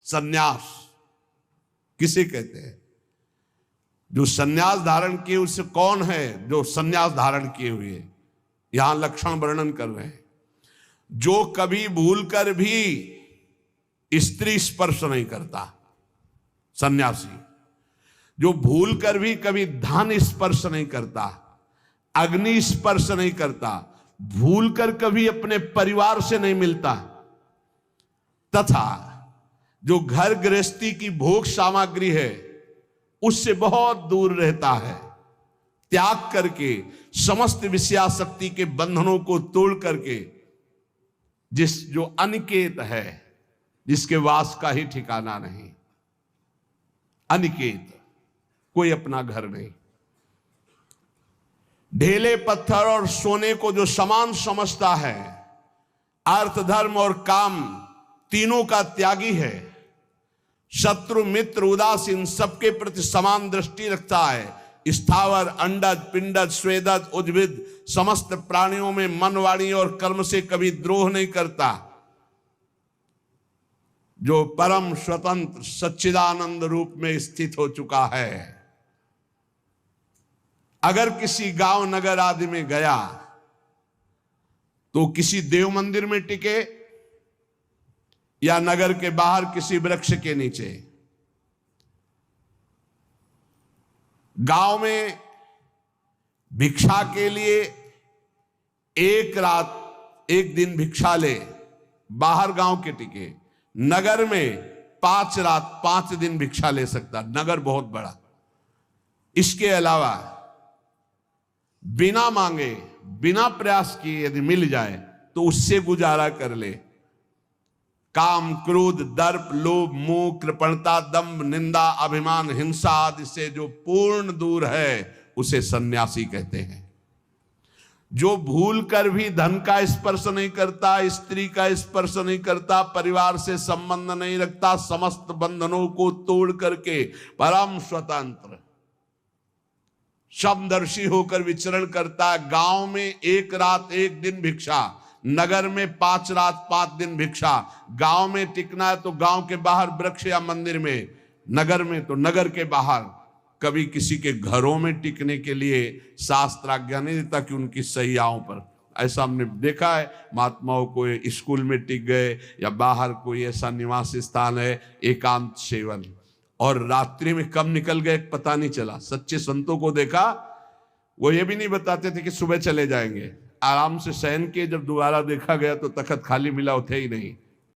सन्यास किसे कहते हैं? जो सन्यास धारण किए उसे कौन है जो सन्यास धारण किए हुए? यहां लक्षण वर्णन कर रहे हैं। जो कभी भूलकर भी स्त्री स्पर्श नहीं करता, सन्यासी। जो भूलकर भी कभी धन स्पर्श नहीं करता, अग्नि स्पर्श नहीं करता, भूलकर कभी अपने परिवार से नहीं मिलता, तथा जो घर गृहस्थी की भोग सामग्री है उससे बहुत दूर रहता है, त्याग करके समस्त विषयासक्ति के बंधनों को तोड़ करके, जो अनिकेत है, जिसके वास का ही ठिकाना नहीं, अनिकेत, कोई अपना घर नहीं, ढेले पत्थर और सोने को जो समान समझता है, अर्थ धर्म और काम तीनों का त्यागी है, शत्रु मित्र उदासीन सबके प्रति समान दृष्टि रखता है, स्थावर अंडज पिंडज स्वेदज उद्भिद समस्त प्राणियों में मन वाणी और कर्म से कभी द्रोह नहीं करता, जो परम स्वतंत्र सच्चिदानंद रूप में स्थित हो चुका है। अगर किसी गांव नगर आदि में गया तो किसी देव मंदिर में टिके या नगर के बाहर किसी वृक्ष के नीचे, गांव में भिक्षा के लिए एक रात एक दिन भिक्षा ले, बाहर गांव के टिके, नगर में 5 रात 5 दिन भिक्षा ले सकता, नगर बहुत बड़ा। इसके अलावा बिना मांगे बिना प्रयास किए यदि मिल जाए तो उससे गुजारा कर ले। काम क्रोध दर्प लोभ मोह कृपणता दंभ निंदा अभिमान हिंसा आदि से जो पूर्ण दूर है उसे सन्यासी कहते हैं। जो भूल कर भी धन का स्पर्श नहीं करता, स्त्री का स्पर्श नहीं करता, परिवार से संबंध नहीं रखता, समस्त बंधनों को तोड़ करके परम स्वतंत्र समदर्शी होकर विचरण करता है। गांव में 1 रात 1 दिन भिक्षा, नगर में 5 रात 5 दिन भिक्षा। गांव में टिकना है तो गांव के बाहर वृक्ष या मंदिर में, नगर में तो नगर के बाहर। कभी किसी के घरों में टिकने के लिए शास्त्र आज्ञा नहीं देता कि उनकी सैयाओं पर। ऐसा हमने देखा है, महात्माओं को स्कूल में टिक गए या बाहर कोई ऐसा निवास स्थान है एकांत सेवन, और रात्रि में कब निकल गए पता नहीं चला। सच्चे संतों को देखा, वो ये भी नहीं बताते थे कि सुबह चले जाएंगे, आराम से शयन किए, जब दोबारा देखा गया तो तखत खाली मिला, थे ही नहीं।